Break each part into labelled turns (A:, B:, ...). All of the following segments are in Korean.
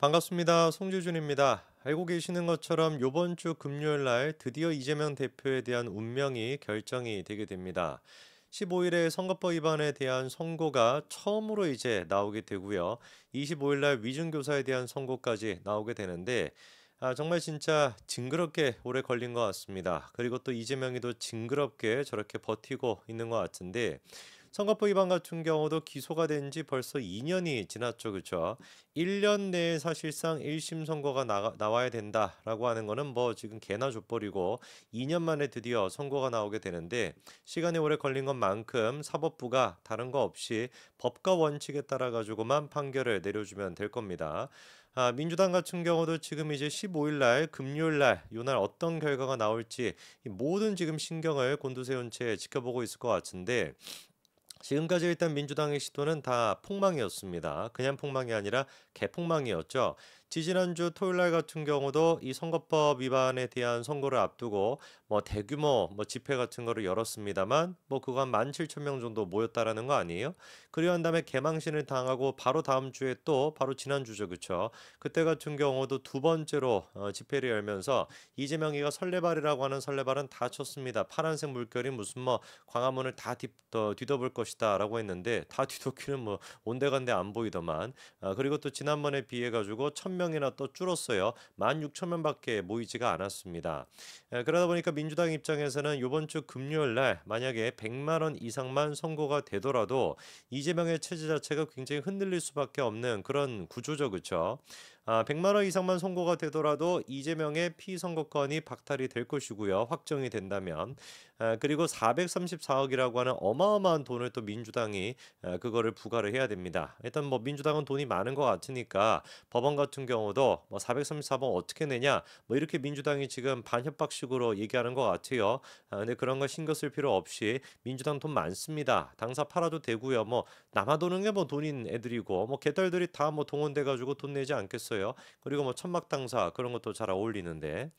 A: 반갑습니다. 송주준입니다. 알고 계시는 것처럼 이번 주 금요일 날 드디어 이재명 대표에 대한 운명이 결정이 되게 됩니다. 15일에 선거법 위반에 대한 선고가 처음으로 이제 나오게 되고요. 25일 날 위중교사에 대한 선고까지 나오게 되는데 정말 진짜 징그럽게 오래 걸린 것 같습니다. 그리고 또 이재명이도 징그럽게 저렇게 버티고 있는 것 같은데 선거법 위반 같은 경우도 기소가 된 지 벌써 2년이 지났죠. 그쵸? 1년 내에 사실상 1심 선고가 나와야 된다라고 하는 거는 뭐 지금 개나 족벌이고 2년 만에 드디어 선고가 나오게 되는데 시간이 오래 걸린 것만큼 사법부가 다른 거 없이 법과 원칙에 따라 가지고만 판결을 내려주면 될 겁니다. 민주당 같은 경우도 지금 이제 15일 날 금요일 날 요날 어떤 결과가 나올지 이 모든 지금 신경을 곤두세운 채 지켜보고 있을 것 같은데 지금까지 일단 민주당의 시도는 다 폭망이었습니다. 그냥 폭망이 아니라 개폭망이었죠. 지지난주 토요일 날 같은 경우도 이 선거법 위반에 대한 선고를 앞두고 뭐 대규모 뭐 집회 같은 거를 열었습니다만 뭐 그거 한 17,000명 정도 모였다라는 거 아니에요? 그리고 한 다음에 개망신을 당하고 바로 다음 주에 또 바로 지난주죠. 그쵸? 그때 같은 경우도 두 번째로 집회를 열면서 이재명이가 설레발이라고 하는 설레발은 다 쳤습니다. 파란색 물결이 무슨 뭐 광화문을 다 뒤덮을 것이다라고 했는데 다 뒤덮기는 뭐 온데간데 안 보이더만. 그리고 또 지난번에 비해 가지고 1,000명이나 또 줄었어요. 16,000명밖에 모이지가 않았습니다. 그러다 보니까 민주당 입장에서는 이번 주 금요일 날 만약에 100만 원 이상만 선고가 되더라도 이재명의 체제 자체가 굉장히 흔들릴 수밖에 없는 그런 구조죠. 그렇죠? 100만 원 이상만 선고가 되더라도 이재명의 피선거권이 박탈이 될 것이고요. 확정이 된다면. 그리고 434억이라고 하는 어마어마한 돈을 또 민주당이 그거를 부과를 해야 됩니다. 일단 뭐 민주당은 돈이 많은 것 같으니까 법원 같은 경우도 뭐 434억 어떻게 내냐 뭐 이렇게 민주당이 지금 반협박식으로 얘기하는 것 같아요. 근데 그런 거 신경 쓸 필요 없이 민주당 돈 많습니다. 당사 팔아도 되고요. 뭐 남아도는 게 뭐 돈인 애들이고 뭐 개딸들이 다 뭐 동원돼 가지고 돈 내지 않겠어요. 그리고 뭐 천막 당사 그런 것도 잘 어울리는데.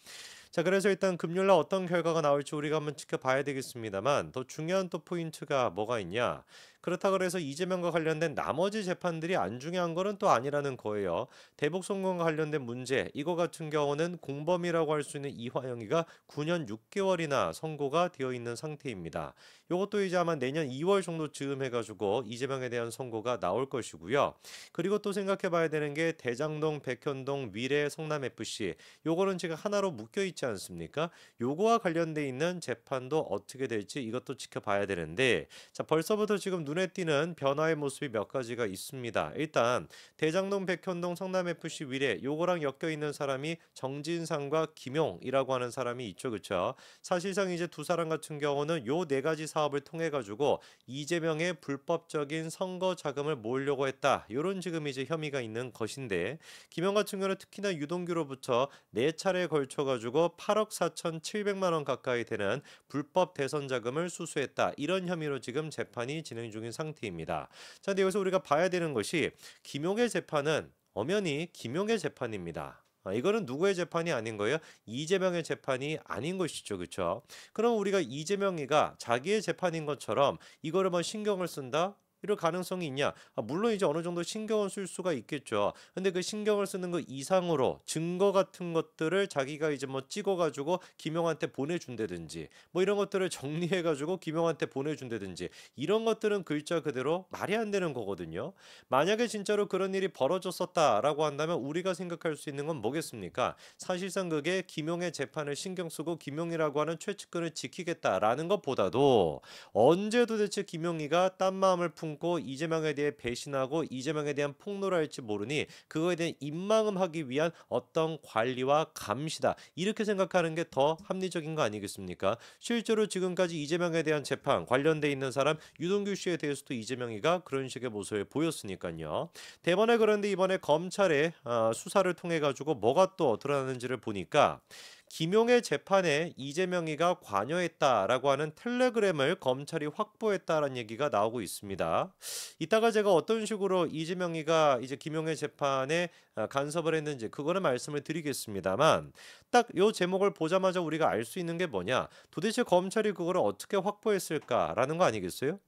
A: 자, 그래서 일단 금요일 날 어떤 결과가 나올지 우리가 한번 지켜봐야 되겠습니다만 더 중요한 또 포인트가 뭐가 있냐? 그렇다 그래서 이재명과 관련된 나머지 재판들이 안 중요한 거는 또 아니라는 거예요. 대북 송금과 관련된 문제 이거 같은 경우는 공범이라고 할 수 있는 이화영이가 9년 6개월이나 선고가 되어 있는 상태입니다. 요것도 이제 아마 내년 2월 정도 즈음 해가지고 이재명에 대한 선고가 나올 것이고요. 그리고 또 생각해 봐야 되는 게 대장동, 백현동, 미래, 성남FC 요거는 지금 하나로 묶여 있지 않습니까? 요거와 관련돼 있는 재판도 어떻게 될지 이것도 지켜봐야 되는데 자 벌써부터 지금 눈에 띄는 변화의 모습이 몇 가지가 있습니다. 일단 대장동, 백현동, 성남FC 미래 요거랑 엮여 있는 사람이 정진상과 김용이라고 하는 사람이 있죠. 그쵸? 사실상 이제 두 사람 같은 경우는 요 네 가지 사업을 통해 가지고 이재명의 불법적인 선거 자금을 모으려고 했다. 요런 지금 이제 혐의가 있는 것인데 김용 같은 경우는 특히나 유동규로부터 네 차례에 걸쳐 가지고 8억 4,700만 원 가까이 되는 불법 대선 자금을 수수했다. 이런 혐의로 지금 재판이 진행 중인 상태입니다. 자, 근데 여기서 우리가 봐야 되는 것이 김용의 재판은 엄연히 김용의 재판입니다. 이거는 누구의 재판이 아닌 거예요? 이재명의 재판이 아닌 것이죠. 그렇죠? 그럼 우리가 이재명이가 자기의 재판인 것처럼 이거를 뭐 신경을 쓴다? 이럴 가능성이 있냐? 물론 이제 어느 정도 신경을 쓸 수가 있겠죠. 근데 그 신경을 쓰는 것 이상으로 증거 같은 것들을 자기가 이제 뭐 찍어가지고 김용한테 보내준다든지 뭐 이런 것들을 정리해가지고 김용한테 보내준다든지 이런 것들은 글자 그대로 말이 안 되는 거거든요. 만약에 진짜로 그런 일이 벌어졌었다라고 한다면 우리가 생각할 수 있는 건 뭐겠습니까? 사실상 그게 김용의 재판을 신경 쓰고 김용이라고 하는 최측근을 지키겠다라는 것보다도 언제 도대체 김용희가 딴 마음을 품고 이재명에 대해 배신하고 이재명에 대한 폭로를 할지 모르니 그거에 대한 입막음하기 위한 어떤 관리와 감시다. 이렇게 생각하는 게 더 합리적인 거 아니겠습니까? 실제로 지금까지 이재명에 대한 재판 관련돼 있는 사람 유동규 씨에 대해서도 이재명이가 그런 식의 모습을 보였으니까요. 대번에 그런데 이번에 검찰의 수사를 통해 가지고 뭐가 또 드러나는지를 보니까 김용의 재판에 이재명이가 관여했다라고 하는 텔레그램을 검찰이 확보했다라는 얘기가 나오고 있습니다. 이따가 제가 어떤 식으로 이재명이가 이제 김용의 재판에 간섭을 했는지 그거는 말씀을 드리겠습니다만 딱 요 제목을 보자마자 우리가 알 수 있는 게 뭐냐? 도대체 검찰이 그거를 어떻게 확보했을까라는 거 아니겠어요?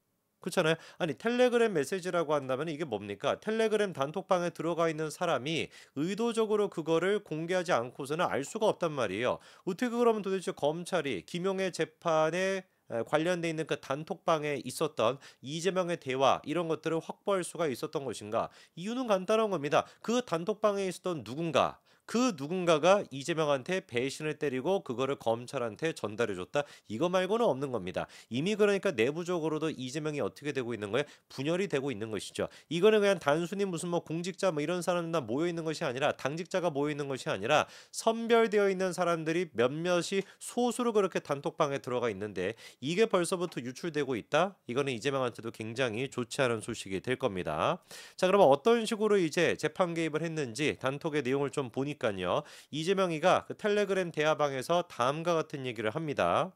A: 그렇잖아요. 아니 텔레그램 메시지라고 한다면 이게 뭡니까? 텔레그램 단톡방에 들어가 있는 사람이 의도적으로 그거를 공개하지 않고서는 알 수가 없단 말이에요. 어떻게 그러면 도대체 검찰이 김용의 재판에 관련돼 있는 그 단톡방에 있었던 이재명의 대화 이런 것들을 확보할 수가 있었던 것인가? 이유는 간단한 겁니다. 그 단톡방에 있었던 누군가 그 누군가가 이재명한테 배신을 때리고 그거를 검찰한테 전달해 줬다. 이거 말고는 없는 겁니다. 이미 그러니까 내부적으로도 이재명이 어떻게 되고 있는 거예요? 분열이 되고 있는 것이죠. 이거는 그냥 단순히 무슨 뭐 공직자 뭐 이런 사람들 모여 있는 것이 아니라 당직자가 모여 있는 것이 아니라 선별되어 있는 사람들이 몇몇이 소수로 그렇게 단톡방에 들어가 있는데 이게 벌써부터 유출되고 있다? 이거는 이재명한테도 굉장히 좋지 않은 소식이 될 겁니다. 자, 그러면 어떤 식으로 이제 재판 개입을 했는지 단톡의 내용을 좀 보니까요. 이재명이가 그 텔레그램 대화방에서 다음과 같은 얘기를 합니다.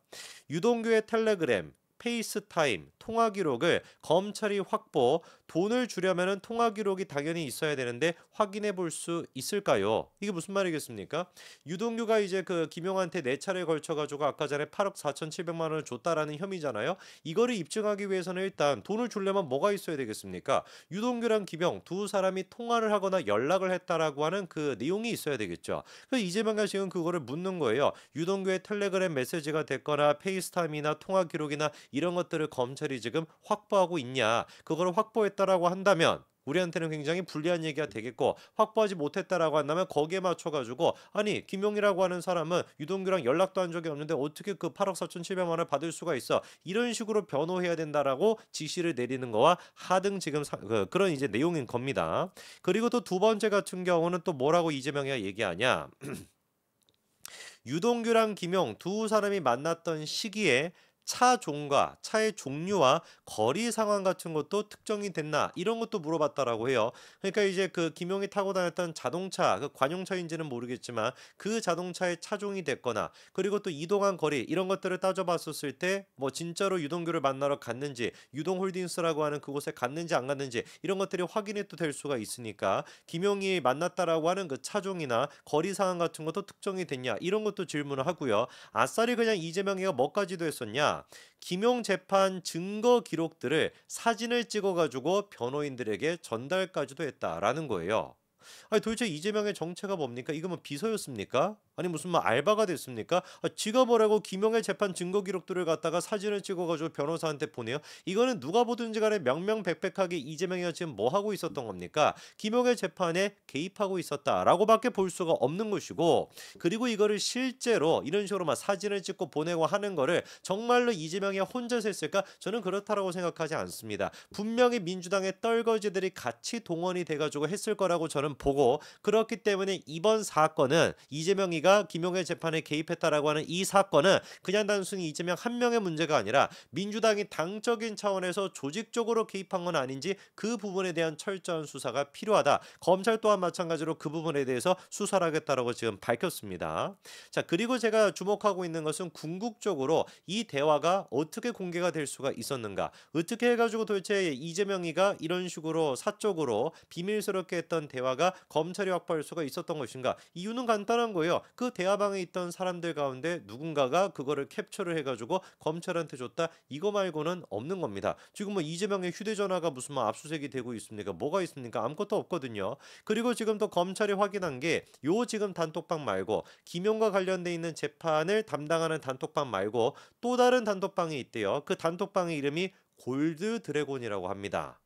A: 유동규의 텔레그램 페이스타임 통화 기록을 검찰이 확보, 돈을 주려면은 통화 기록이 당연히 있어야 되는데 확인해 볼 수 있을까요? 이게 무슨 말이겠습니까? 유동규가 이제 그 김용한테 네 차례 걸쳐 가지고 아까 전에 8억 4,700만 원을 줬다라는 혐의잖아요. 이거를 입증하기 위해서는 일단 돈을 주려면 뭐가 있어야 되겠습니까? 유동규랑 김용 두 사람이 통화를 하거나 연락을 했다라고 하는 그 내용이 있어야 되겠죠. 그래서 이재명이 지금 그거를 묻는 거예요. 유동규의 텔레그램 메시지가 됐거나 페이스타임이나 통화 기록이나 이런 것들을 검찰이 지금 확보하고 있냐? 그걸 확보했다라고 한다면 우리한테는 굉장히 불리한 얘기가 되겠고 확보하지 못했다라고 한다면 거기에 맞춰가지고 아니 김용이라고 하는 사람은 유동규랑 연락도 한 적이 없는데 어떻게 그 8억 4,700만 원을 받을 수가 있어 이런 식으로 변호해야 된다라고 지시를 내리는 거와 하등 지금 그런 이제 내용인 겁니다. 그리고 또 두 번째 같은 경우는 또 뭐라고 이재명이 얘기하냐? 유동규랑 김용 두 사람이 만났던 시기에 차 종과 차의 종류와 거리 상황 같은 것도 특정이 됐나 이런 것도 물어봤다라고 해요. 그러니까 이제 그 김용이 타고 다녔던 자동차 그 관용차인지는 모르겠지만 그 자동차의 차종이 됐거나 그리고 또 이동한 거리 이런 것들을 따져봤었을 때 뭐 진짜로 유동규를 만나러 갔는지 유동홀딩스라고 하는 그곳에 갔는지 안 갔는지 이런 것들이 확인이 또 될 수가 있으니까 김용이 만났다라고 하는 그 차종이나 거리 상황 같은 것도 특정이 됐냐 이런 것도 질문을 하고요. 아싸리 그냥 이재명이가 뭐까지도 했었냐? 김용 재판 증거 기록들을 사진을 찍어가지고 변호인들에게 전달까지도 했다라는 거예요. 아니 도대체 이재명의 정체가 뭡니까? 이거 뭐 비서였습니까? 아니 무슨 뭐 알바가 됐습니까? 지가 뭐라고 김용의 재판 증거 기록들을 갖다가 사진을 찍어가지고 변호사한테 보내요? 이거는 누가 보든지 간에 명명백백하게 이재명이가 지금 뭐 하고 있었던 겁니까? 김용의 재판에 개입하고 있었다라고밖에 볼 수가 없는 것이고 그리고 이거를 실제로 이런 식으로 막 사진을 찍고 보내고 하는 거를 정말로 이재명이 혼자서 했을까? 저는 그렇다라고 생각하지 않습니다. 분명히 민주당의 떨거지들이 같이 동원이 돼가지고 했을 거라고 저는 보고 그렇기 때문에 이번 사건은 이재명이가 김용의 재판에 개입했다라고 하는 이 사건은 그냥 단순히 이재명 한 명의 문제가 아니라 민주당이 당적인 차원에서 조직적으로 개입한 건 아닌지 그 부분에 대한 철저한 수사가 필요하다. 검찰 또한 마찬가지로 그 부분에 대해서 수사를 하겠다라고 지금 밝혔습니다. 자, 그리고 제가 주목하고 있는 것은 궁극적으로 이 대화가 어떻게 공개가 될 수가 있었는가? 어떻게 해가지고 도대체 이재명이가 이런 식으로 사적으로 비밀스럽게 했던 대화가 검찰이 확보할 수가 있었던 것인가? 이유는 간단한 거예요. 그 대화방에 있던 사람들 가운데 누군가가 그거를 캡처를 해가지고 검찰한테 줬다. 이거 말고는 없는 겁니다. 지금 뭐 이재명의 휴대전화가 무슨 뭐 압수수색이 되고 있습니까? 뭐가 있습니까? 아무것도 없거든요. 그리고 지금 또 검찰이 확인한 게 요 지금 단톡방 말고 김용과 관련돼 있는 재판을 담당하는 단톡방 말고 또 다른 단톡방이 있대요. 그 단톡방의 이름이 골드 드래곤이라고 합니다.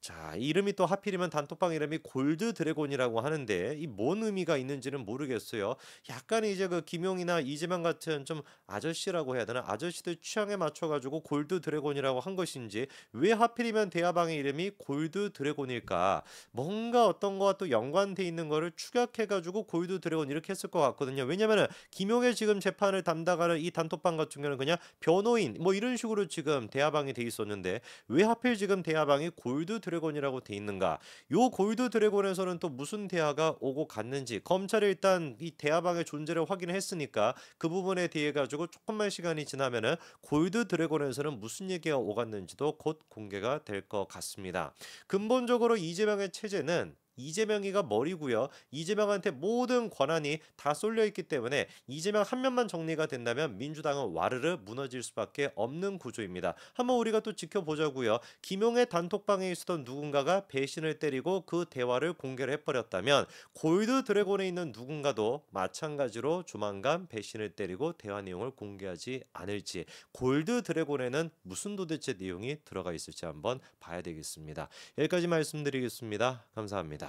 A: 자, 이름이 또 하필이면 단톡방 이름이 골드 드래곤이라고 하는데 이 뭔 의미가 있는지는 모르겠어요. 약간 이제 그 김용이나 이재명 같은 좀 아저씨라고 해야 되나? 아저씨들 취향에 맞춰 가지고 골드 드래곤이라고 한 것인지 왜 하필이면 대화방의 이름이 골드 드래곤일까? 뭔가 어떤 거와 또 연관돼 있는 거를 추격해 가지고 골드 드래곤 이렇게 했을 것 같거든요. 왜냐면은 김용의 지금 재판을 담당하는 이 단톡방 같은 경우는 그냥 변호인 뭐 이런 식으로 지금 대화방이 돼 있었는데 왜 하필 지금 대화방이 골드 드래곤이라고 돼 있는가? 요 골드 드래곤에서는 또 무슨 대화가 오고 갔는지 검찰이 일단 이 대화방의 존재를 확인했으니까 그 부분에 대해 가지고 조금만 시간이 지나면은 골드 드래곤에서는 무슨 얘기가 오갔는지도 곧 공개가 될 것 같습니다. 근본적으로 이재명의 체제는 이재명이가 머리고요. 이재명한테 모든 권한이 다 쏠려 있기 때문에 이재명 한 면만 정리가 된다면 민주당은 와르르 무너질 수밖에 없는 구조입니다. 한번 우리가 또 지켜보자고요. 김용의 단톡방에 있었던 누군가가 배신을 때리고 그 대화를 공개를 해버렸다면 골드 드래곤에 있는 누군가도 마찬가지로 조만간 배신을 때리고 대화 내용을 공개하지 않을지, 골드 드래곤에는 무슨 도대체 내용이 들어가 있을지 한번 봐야 되겠습니다. 여기까지 말씀드리겠습니다. 감사합니다.